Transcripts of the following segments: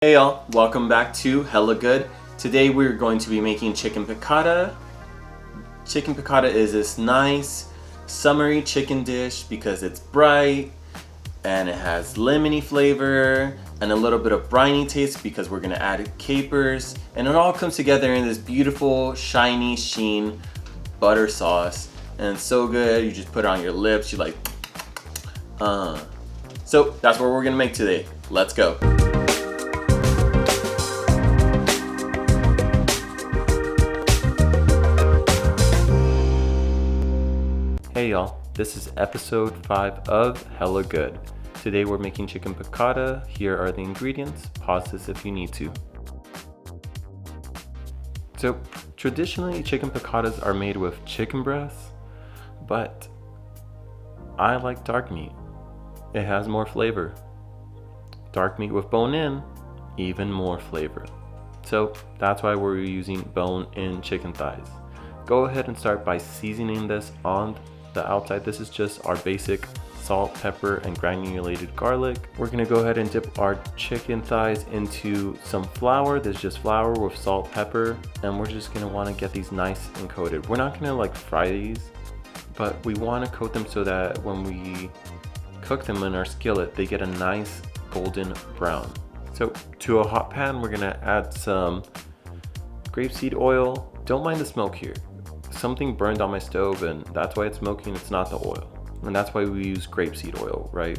Hey y'all, welcome back to Hella Good. Today we're going to be making chicken piccata. Chicken piccata is this nice summery chicken dish because it's bright and it has lemony flavor and a little bit of briny taste because we're gonna add capers, and it all comes together in this beautiful shiny sheen butter sauce, and it's so good. You just put it on your lips, you're like So that's what we're gonna make today. Let's go. Hey y'all, this is episode 5 of Hella Good. Today we're making chicken piccata. Here are the ingredients. Pause this if you need to. So traditionally chicken piccatas are made with chicken breasts, but I like dark meat. It has more flavor. Dark meat with bone in, even more flavor. So that's why we're using bone-in chicken thighs. Go ahead and start by seasoning this on the outside. This is just our basic salt, pepper, and granulated garlic. We're gonna go ahead and dip our chicken thighs into some flour. This is just flour with salt, pepper, and we're just gonna wanna get these nice and coated. We're not gonna like fry these, but we wanna coat them so that when we cook them in our skillet, they get a nice golden brown. So to a hot pan, we're gonna add some grapeseed oil. Don't mind the smoke here. Something burned on my stove and that's why it's smoking. It's not the oil, and that's why we use grapeseed oil, right?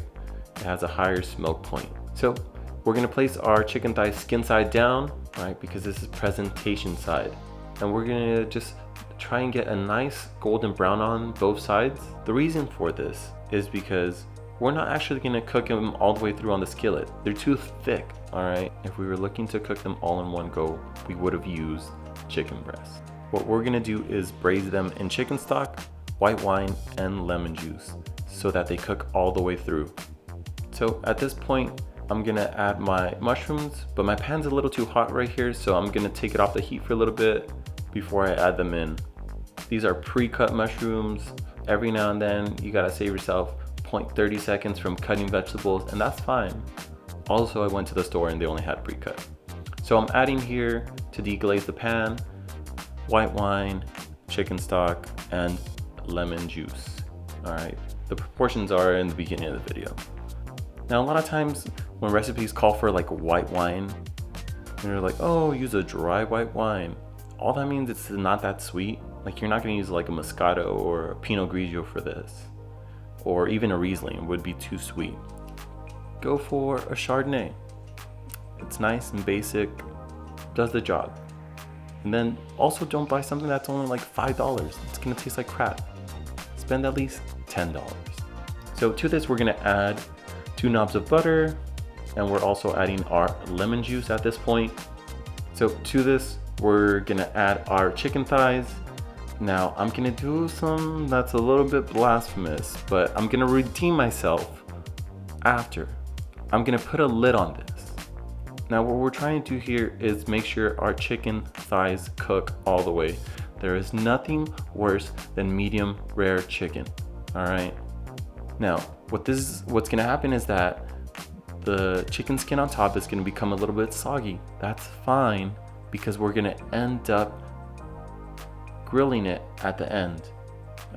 It has a higher smoke point. So we're gonna place our chicken thigh skin side down, right, because this is presentation side, and we're gonna just try and get a nice golden brown on both sides. The reason for this is because we're not actually gonna cook them all the way through on the skillet. They're too thick, all right? If we were looking to cook them all in one go, we would have used chicken breasts. What we're gonna do is braise them in chicken stock, white wine, and lemon juice so that they cook all the way through. So at this point, I'm gonna add my mushrooms, but my pan's a little too hot right here, so I'm gonna take it off the heat for a little bit before I add them in. These are pre-cut mushrooms. Every now and then, you gotta save yourself 0.30 seconds from cutting vegetables, and that's fine. Also, I went to the store and they only had pre-cut. So I'm adding here, to deglaze the pan, white wine, chicken stock, and lemon juice. All right, the proportions are in the beginning of the video. Now, a lot of times when recipes call for like white wine, they're like, oh, use a dry white wine. All that means it's not that sweet. Like, you're not gonna use like a Moscato or a Pinot Grigio for this, or even a Riesling would be too sweet. Go for a Chardonnay. It's nice and basic, does the job. And then also don't buy something that's only like $5. It's gonna taste like crap. Spend at least $10. So to this, we're gonna add 2 knobs of butter, and we're also adding our lemon juice at this point. So to this, we're gonna add our chicken thighs. Now I'm gonna do some that's a little bit blasphemous, but I'm gonna redeem myself after. I'm gonna put a lid on this. Now what we're trying to do here is make sure our chicken thighs cook all the way. There is nothing worse than medium rare chicken, all right? Now what's gonna happen is that the chicken skin on top is gonna become a little bit soggy. That's fine, because we're gonna end up grilling it at the end,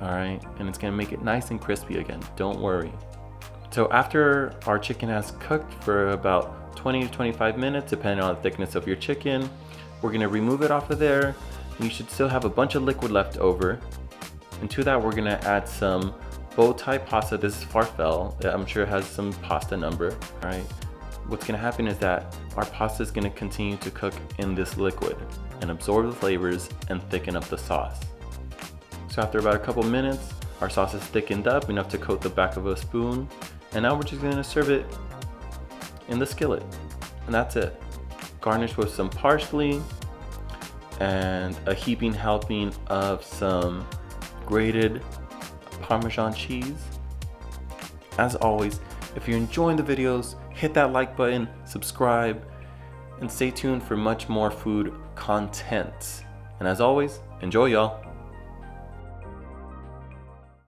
all right? And it's gonna make it nice and crispy again, don't worry. So after our chicken has cooked for about 20 to 25 minutes, depending on the thickness of your chicken, we're gonna remove it off of there. You should still have a bunch of liquid left over. And to that, we're gonna add some bow tie pasta. This is farfalle. I'm sure it has some pasta number, all right? What's gonna happen is that our pasta is gonna continue to cook in this liquid and absorb the flavors and thicken up the sauce. So after about a couple minutes, our sauce is thickened up enough to coat the back of a spoon. And now we're just gonna serve it in the skillet, and that's it. Garnish with some parsley and a heaping helping of some grated Parmesan cheese. As always, if you're enjoying the videos, hit that like button, subscribe, and stay tuned for much more food content. And as always, enjoy y'all.